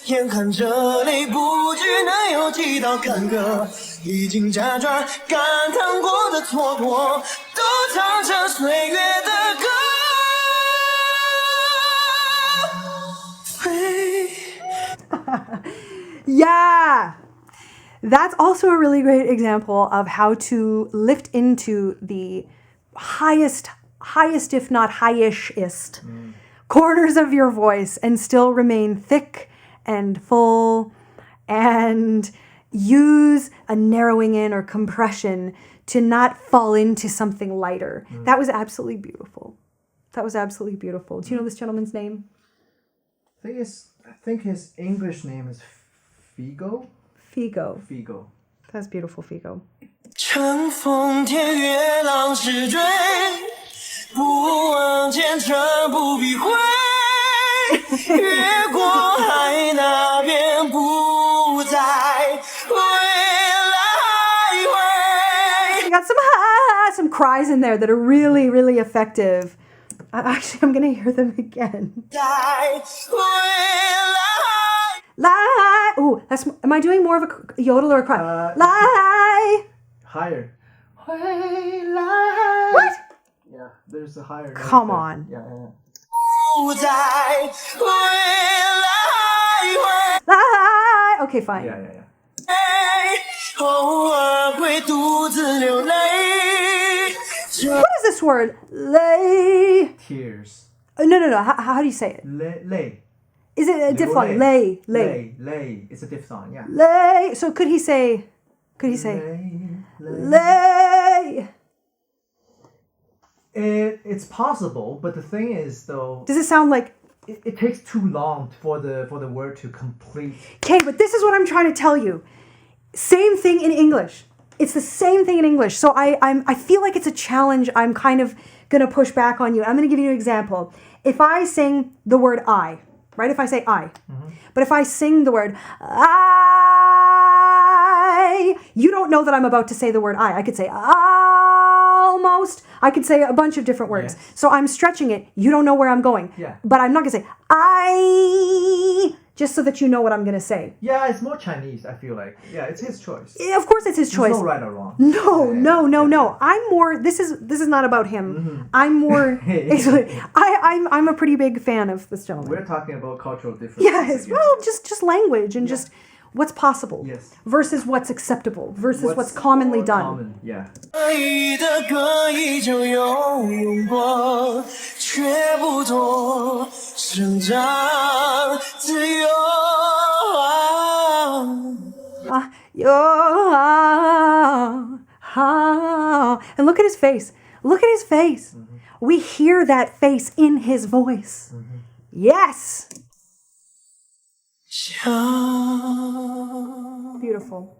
Speaker 4: 眼看着泪不知能有几道坎坷，历经辗转感叹过的蹉跎，都唱成岁月的歌。
Speaker 1: Yeah! That's also a really great example of how to lift into the highest if not highest corners of your voice and still remain thick and full and use a narrowing in or compression to not fall into something lighter. That was absolutely beautiful. Do you know this gentleman's name?
Speaker 3: I think his English name is figo.
Speaker 1: Figo. That's beautiful, Figo.
Speaker 4: 乘风天月浪是追，不忘前程不必回，越过海那边不再回来回。
Speaker 1: You got some cries in there that are really, really effective. Actually, I'm going to hear them again.
Speaker 4: 再回来。
Speaker 1: Lie. Ooh, am I doing more of a yodel or a cry? Lie.
Speaker 3: Higher.
Speaker 1: What?
Speaker 3: Yeah, there's a higher. note
Speaker 1: Come
Speaker 3: there.
Speaker 1: on.
Speaker 3: Yeah.
Speaker 4: 不再回来回。
Speaker 1: Lie. Okay, fine.
Speaker 3: Yeah.
Speaker 4: 偶尔会独自流泪。
Speaker 1: What is this word? Lay.
Speaker 3: Tears.
Speaker 1: No. How do you say it?
Speaker 3: Lay.
Speaker 1: Is it a diphthong?
Speaker 3: Lay.
Speaker 1: Lay.
Speaker 3: Lay. It's a diphthong, yeah.
Speaker 1: Lay. So could he say?
Speaker 3: Lay.
Speaker 1: Lay.
Speaker 3: It's possible, but the thing is, though,
Speaker 1: Does it sound like...
Speaker 3: it takes too long for the word to complete.
Speaker 1: Okay, but this is what I'm trying to tell you. Same thing in English. It's the same thing in English. So I feel like it's a challenge. I'm kind of going to push back on you. I'm going to give you an example. If I sing the word I, right? If I say I, but if I sing the word I, you don't know that I'm about to say the word I. I could say almost. I could say a bunch of different words.
Speaker 3: Yes.
Speaker 1: So I'm stretching it. You don't know where I'm going.
Speaker 3: Yeah.
Speaker 1: But I'm not going to say I, just so that you know what I'm going to say.
Speaker 3: Yeah, it's more Chinese, I feel like. Yeah, it's his choice.
Speaker 1: Of course it's his choice.
Speaker 3: There's no right or wrong.
Speaker 1: No. I'm more, this is not about him. I'm more, I'm a pretty big fan of this gentleman.
Speaker 3: We're talking about cultural differences.
Speaker 1: Yes,
Speaker 3: again.
Speaker 1: well, just language and just what's possible
Speaker 3: Yes.
Speaker 1: versus what's acceptable versus what's commonly
Speaker 3: more
Speaker 1: done.
Speaker 3: common, yeah.
Speaker 4: 爱的歌依旧有用过，却不多，生长自由。
Speaker 1: And look at his face. Look at his face. We hear that face in his voice. Yes. Beautiful.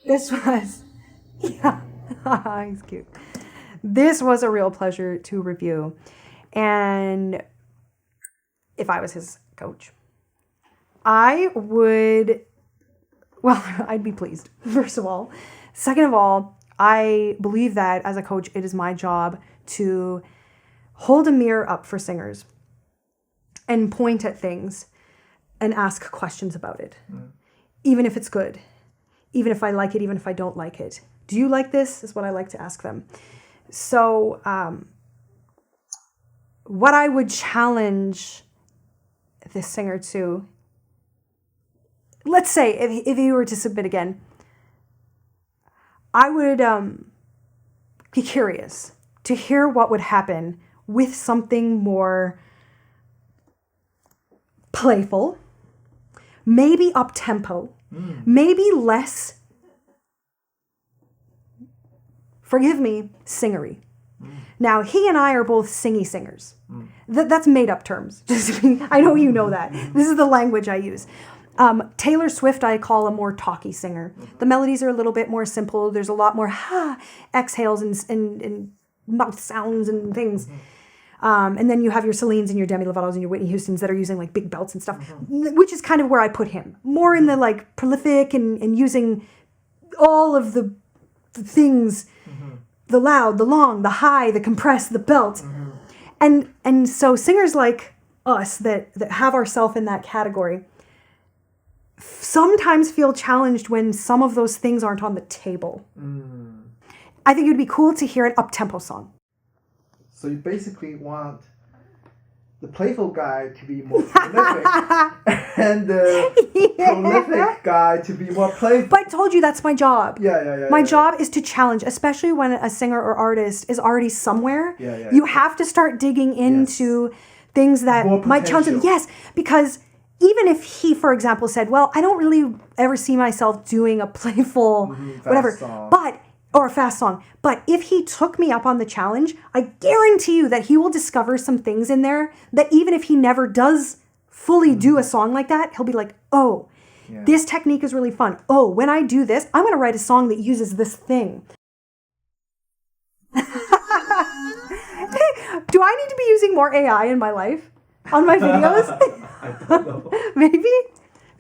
Speaker 1: This was, yeah, he's cute. This was a real pleasure to review. And if I was his coach, I would, well, I'd be pleased, first of all. Second of all, I believe that as a coach, it is my job to hold a mirror up for singers and point at things and ask questions about it, even if it's good, even if I like it, even if I don't like it. Do you like this? Is what I like to ask them. So what I would challenge this singer to, let's say if he were to submit again, I would be curious to hear what would happen with something more playful, maybe up-tempo, maybe less, forgive me, singery. Now, he and I are both singy singers. That's made-up terms. I know you know that. This is the language I use. Taylor Swift, I call a more talky singer. The melodies are a little bit more simple. There's a lot more exhales and mouth sounds and things. And then you have your Celine's and your Demi Lovato's and your Whitney Houstons that are using like big belts and stuff, which is kind of where I put him. More in the like prolific and using all of the things, the loud, the long, the high, the compressed, the belt. And so singers like us that have ourselves in that category sometimes feel challenged when some of those things aren't on the table. I think it would be cool to hear an up-tempo song.
Speaker 3: So you basically want the playful guy to be more prolific and the prolific guy to be more playful.
Speaker 1: But I told you that's my job.
Speaker 3: Yeah.
Speaker 1: My job is to challenge, especially when a singer or artist is already somewhere. You have to start digging into things that
Speaker 3: More
Speaker 1: might challenge them.
Speaker 3: potential.
Speaker 1: Yes, because even if he, for example, said, well, I don't really ever see myself doing a playful whatever,
Speaker 3: song.
Speaker 1: or a fast song. But if he took me up on the challenge, I guarantee you that he will discover some things in there that even if he never does fully do a song like that, he'll be like, oh, this technique is really fun. Oh, when I do this, I'm going to write a song that uses this thing. Do I need to be using more AI in my life? On my videos?
Speaker 3: I don't know.
Speaker 1: Maybe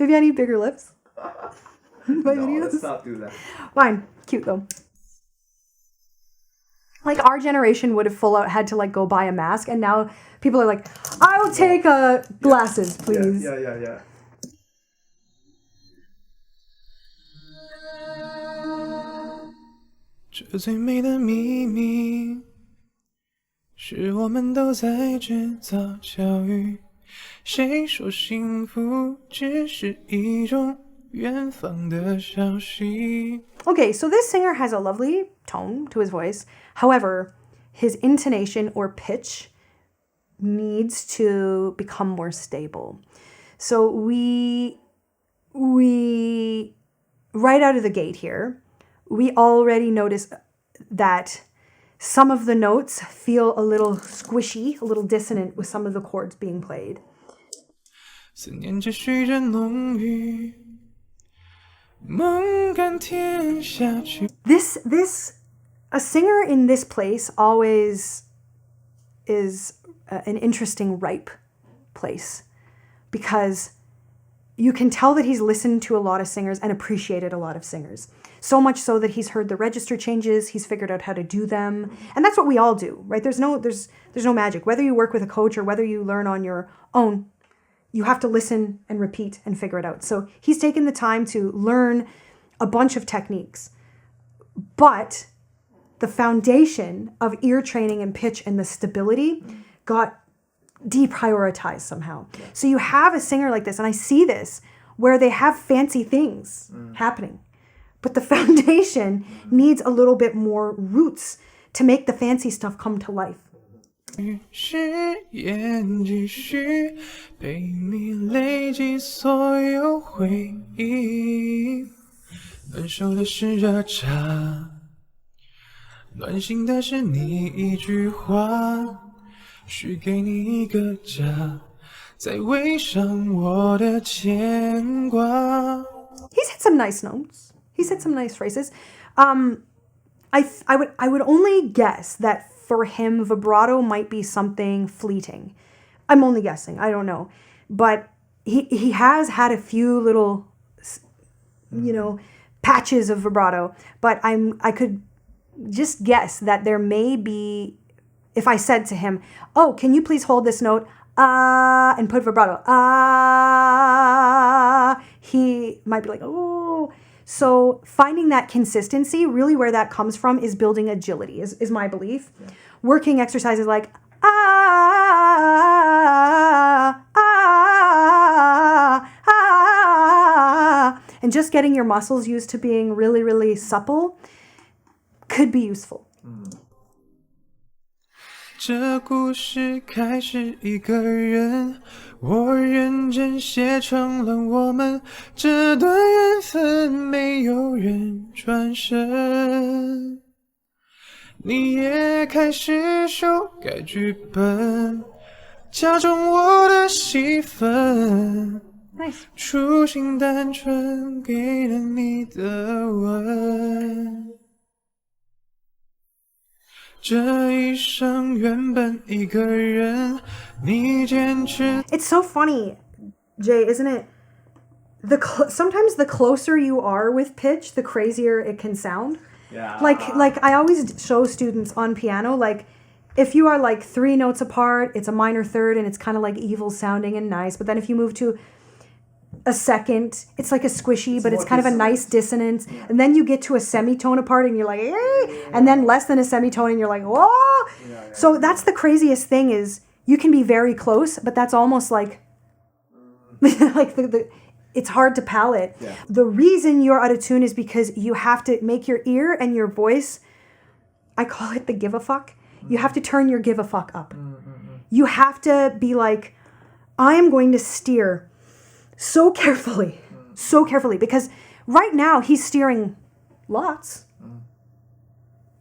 Speaker 1: I need bigger lips. My
Speaker 3: No,
Speaker 1: videos?
Speaker 3: let's not do that.
Speaker 1: Fine. Cute though. Like our generation would have full out had to like go buy a mask, and now people are like, I'll take glasses, please.
Speaker 3: Yeah.
Speaker 6: 这最美的秘密是我们都在制造教育。谁说幸福只是一种远方的消息？
Speaker 1: Okay, so this singer has a lovely tone to his voice. However, his intonation or pitch needs to become more stable. So we right out of the gate here, we already notice that some of the notes feel a little squishy, a little dissonant with some of the chords being played.
Speaker 6: 思念持续着浓郁，梦甘甜下去。
Speaker 1: A singer in this place always is an interesting, ripe place because you can tell that he's listened to a lot of singers and appreciated a lot of singers. So much so that he's heard the register changes, he's figured out how to do them. And that's what we all do, right? There's no magic. Whether you work with a coach or whether you learn on your own, you have to listen and repeat and figure it out. So he's taken the time to learn a bunch of techniques. But the foundation of ear training and pitch and the stability got deprioritized somehow. So you have a singer like this, and I see this, where they have fancy things happening. But the foundation needs a little bit more roots to make the fancy stuff come to life.
Speaker 6: 誓言继续陪你累积所有回忆，暖手的是热茶，暖心的是你一句话，许给你一个家，再围上我的牵挂。
Speaker 1: He's hit some nice notes. He's hit some nice phrases. I would only guess that for him, vibrato might be something fleeting. I'm only guessing. I don't know. But he has had a few little, patches of vibrato. But I could just guess that there may be, if I said to him, oh, can you please hold this note? And put vibrato. He might be like, oh. So finding that consistency, really where that comes from is building agility, is my belief. Yeah. Working exercises like and just getting your muscles used to being really, really supple could be useful.
Speaker 6: 这故事开始一个人，我认真写成了我们这段缘分，没有人转身。你也开始修改剧本，加重我的戏份。
Speaker 1: Nice.
Speaker 6: 初心单纯，给了你的吻。 这一生原本一个人，你坚持。
Speaker 1: It's so funny, Jay, isn't it? Sometimes the closer you are with pitch, the crazier it can sound.
Speaker 3: Yeah.
Speaker 1: Like I always show students on piano, like if you are like 3 notes apart, it's a minor third and it's kind of like evil sounding and nice. But then if you move to a second, it's like a squishy, but it's kind of a nice dissonance. Yeah. And then you get to a semitone apart and you're like, eh! And then less than a semitone and you're like, whoa! So that's the craziest thing is you can be very close, but that's almost like, like it's hard to palate. Yeah. The reason you're out of tune is because you have to make your ear and your voice, I call it the give a fuck. You have to turn your give a fuck up. You have to be like, I am going to steer so carefully, because right now he's steering lots,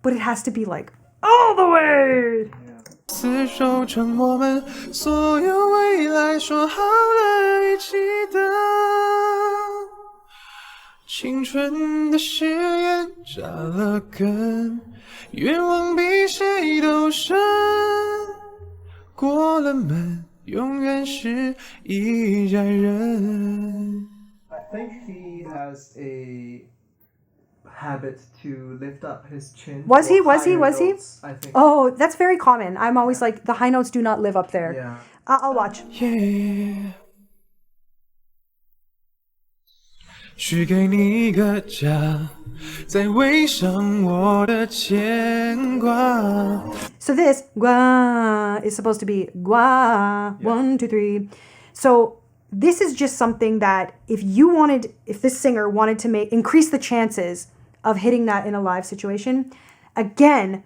Speaker 1: but it has to be like all the way.
Speaker 6: 厮守成我们所有未来，说好了一起的。青春的誓言扎了根，愿望比谁都深。过了门。 永远是一家人。
Speaker 3: I think he has a habit to lift up his chin.
Speaker 1: Was he?
Speaker 3: Notes, I think.
Speaker 1: Oh, that's very common. I'm always like, the high notes do not live up there.
Speaker 3: Yeah.
Speaker 1: I'll watch.
Speaker 6: Yeah. 许给你一个家，再围上我的牵挂。
Speaker 1: So this gua is supposed to be gua, 1, 2, 3. So this is just something that if this singer wanted to increase the chances of hitting that in a live situation, again,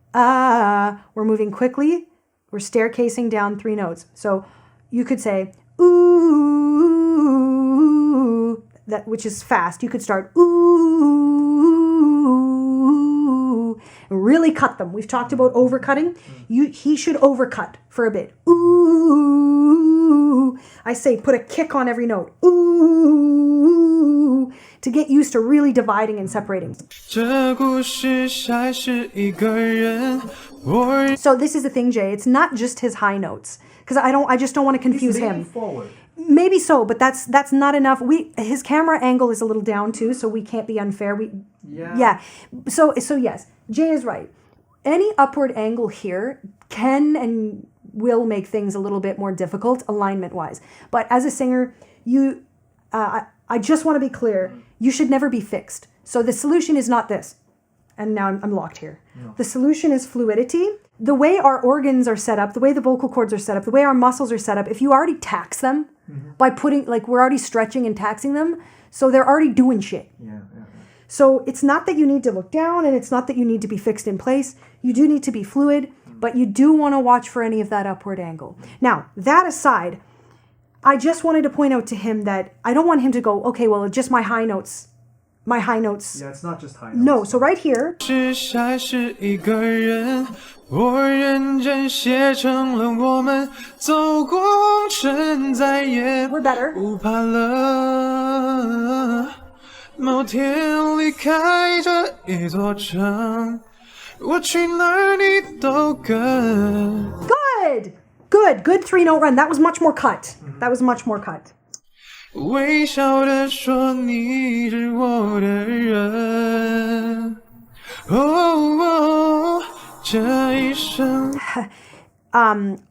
Speaker 1: we're moving quickly, We're staircasing down 3 notes. So you could say ooh, that, which is fast. You could start ooh, really cut them. We've talked about overcutting. He should overcut for a bit. Ooh, I say put a kick on every note. Ooh, to get used to really dividing and separating. So this is the thing, Jay. It's not just his high notes, because I just don't want to confuse him.
Speaker 3: Forward.
Speaker 1: Maybe so, but that's not enough. His camera angle is a little down too, so we can't be unfair. Yeah. So yes, Jay is right. Any upward angle here can and will make things a little bit more difficult alignment-wise. But as a singer, I just want to be clear. You should never be fixed. So the solution is not this. And now I'm locked here. No. The solution is fluidity. The way our organs are set up, the way the vocal cords are set up, the way our muscles are set up, if you already tax them by putting, like we're already stretching and taxing them, so they're already doing shit.
Speaker 3: Yeah.
Speaker 1: So it's not that you need to look down, and it's not that you need to be fixed in place. You do need to be fluid, but you do want to watch for any of that upward angle. Now, that aside, I just wanted to point out to him that I don't want him to go, okay, well, just my high notes. Yeah,
Speaker 3: it's not just high notes.
Speaker 1: No, so right here. We're better. Good 3-note run. That was much more cut.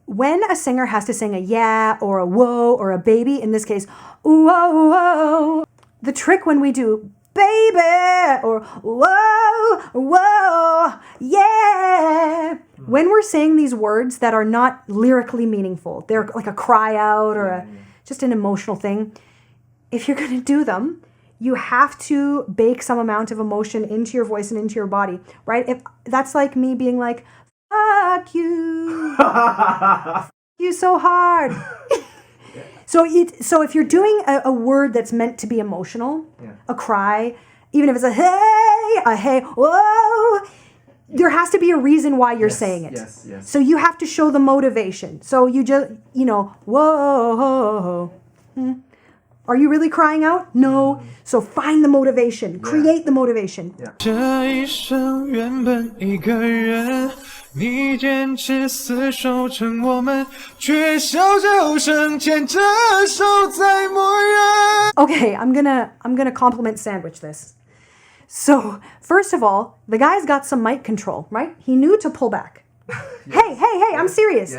Speaker 1: When a singer has to sing a yeah or a whoa or a baby, in this case, whoa, whoa, the trick when we do baby or whoa, whoa, yeah, when we're saying these words that are not lyrically meaningful, they're like a cry out or just an emotional thing, if you're going to do them, you have to bake some amount of emotion into your voice and into your body, right? If that's like me being like, fuck you, fuck you so hard. So if you're doing a word that's meant to be emotional, a cry, even if it's a hey, whoa, there has to be a reason why you're saying it.
Speaker 3: Yes.
Speaker 1: So you have to show the motivation. So you just, whoa. Are you really crying out? No. So find the motivation. Create the motivation. Okay, I'm gonna compliment sandwich this. So first of all, the guy's got some mic control, right? He knew to pull back. Hey, I'm serious.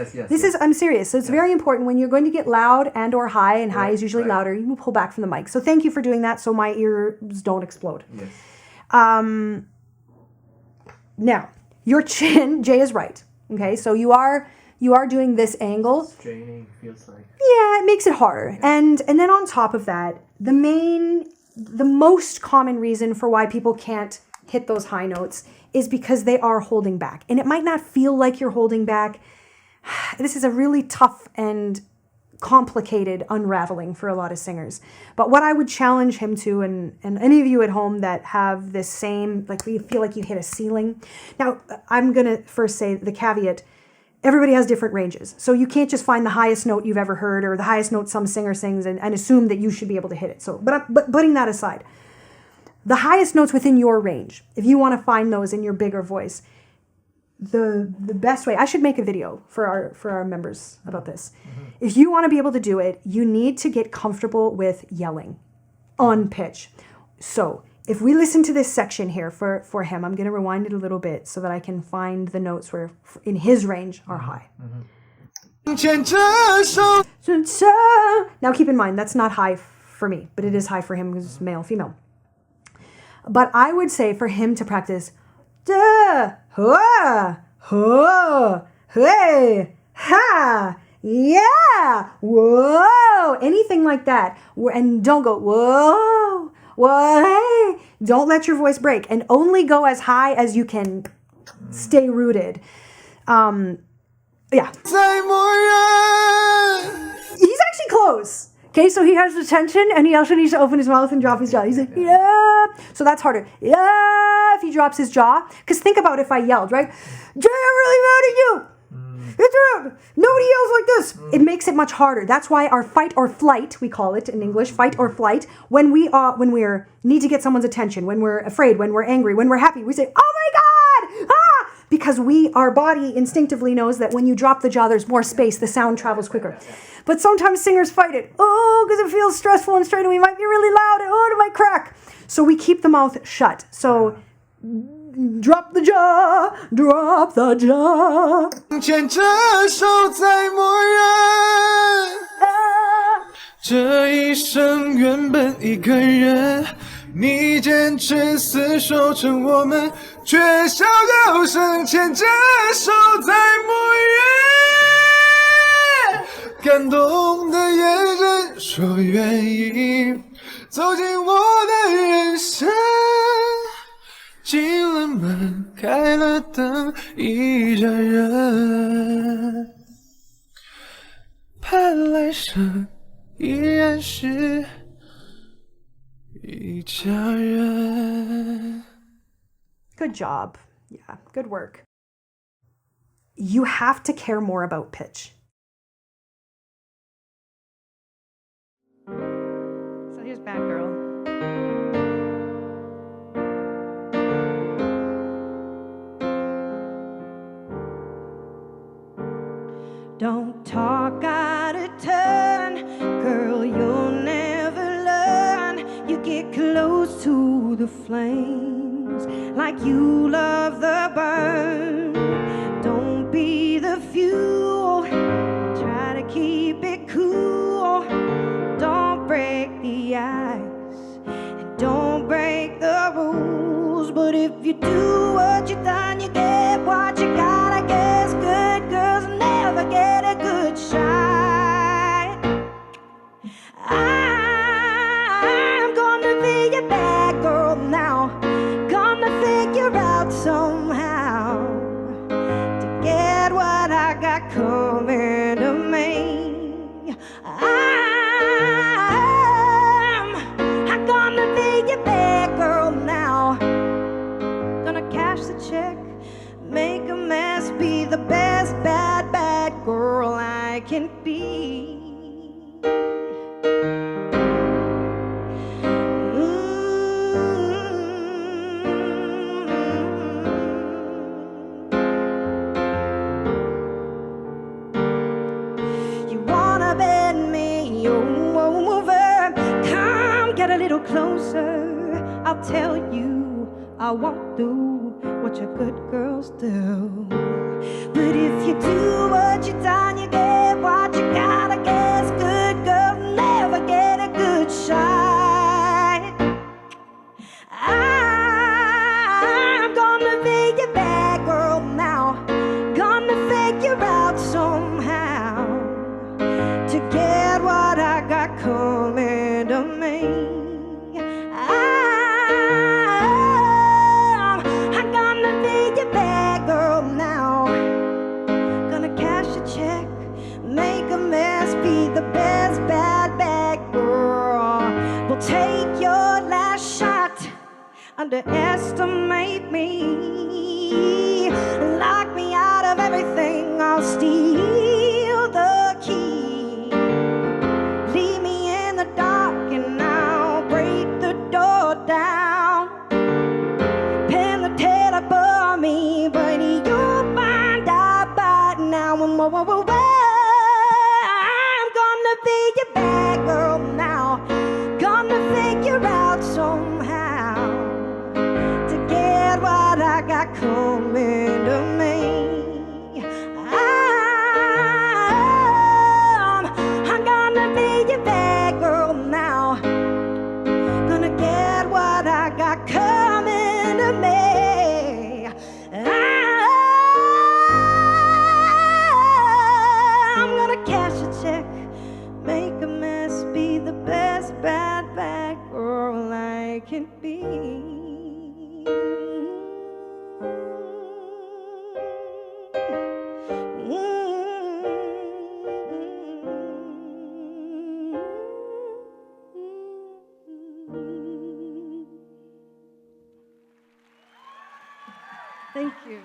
Speaker 1: I'm serious. So it's very important when you're going to get loud and or high, and high is usually louder, you pull back from the mic. So thank you for doing that so my ears don't explode.
Speaker 3: Yes.
Speaker 1: Now, your chin, Jay is right. Okay, so you are doing this angle.
Speaker 3: Straining feels like.
Speaker 1: Yeah, it makes it harder. And then on top of that, the most common reason for why people can't hit those high notes is because they are holding back. And it might not feel like you're holding back. This is a really tough and complicated unraveling for a lot of singers. But what I would challenge him to, and any of you at home that have this same, like you feel like you hit a ceiling. Now, I'm going to first say the caveat, everybody has different ranges. So you can't just find the highest note you've ever heard or the highest note some singer sings and assume that you should be able to hit it. So, but putting that aside, the highest notes within your range, if you want to find those in your bigger voice, the best way, I should make a video for our members about this. If you want to be able to do it, you need to get comfortable with yelling on pitch. So if we listen to this section here for him, I'm going to rewind it a little bit so that I can find the notes where in his range are high. Now keep in mind, that's not high for me, but it is high for him because it's male, female. But I would say for him to practice, da, ha, ho, hey, ha, yeah, whoa, anything like that. And don't go, whoa, hey. Don't let your voice break. And only go as high as you can stay rooted. Yeah.
Speaker 6: 在默认
Speaker 1: He's actually close. Okay, so he has the tension and he also needs to open his mouth and drop his jaw. He's like, yeah. So that's harder. Yeah, if he drops his jaw. Because think about if I yelled, right? Jay, I'm really mad at you. Nobody yells like this. It makes it much harder. That's why our fight or flight, we call it in English, fight or flight, when we need to get someone's attention, when we're afraid, when we're angry, when we're happy, we say, oh my God, ah! Because our body instinctivly knows that when you drop the jaw, there's more space, the sound travels quicker. But sometimes singers fight it. Oh, because it feels stressful and strained. We might be really loud. Oh, it might crack. So we keep the mouth shut. So drop the jaw, drop the jaw.
Speaker 6: 牵着手在默认，这一生原本一个人，你坚持死守着我们，却小小声牵着手在默认，感动的眼神说愿意走进我的人生。进了门，开了灯，一家人，盼来生依然是一家人。
Speaker 1: Good job. Yeah, good work. You have to care more about pitch. So here's Bad Girl. Don't talk out of turn, girl, you'll never learn. You get close to the flames like you love the burn. Don't be the fuel, try to keep it cool. Don't break the ice and don't break the rules. But if you do what you done, you get what you got. I guess good girls never get a good shot. I'm gonna be your bad girl now. Gonna figure out somehow to get what I got coming to me. I'm gonna be your bad girl now. Gonna cash the check, make a mess, be the best bad girl I can be. You wanna bend me over? Come get a little closer. I'll tell you I won't do what your good girls do. But if you do what you done, you get what you got. I guess good girls never get a good shot. I'm gonna be your bad girl now. Gonna figure out somehow to get what I got coming to me. I'm gonna be your bad girl now. Gonna cash a check, make a mess, be the best bad girl. We'll take your last shot, underestimate me, lock me out of everything. I'll steal the key, leave me in the dark and I'll break the door down. Pin the tail above me, but you'll find out by now. I'm gonna be your bad girl now. Gonna figure out somehow to get what I got coming to me. I'm gonna be your bad girl now. Gonna get what I got coming to me. I'm gonna cash a check, make a mess, be the best bad girl I can be. Mm. Thank you.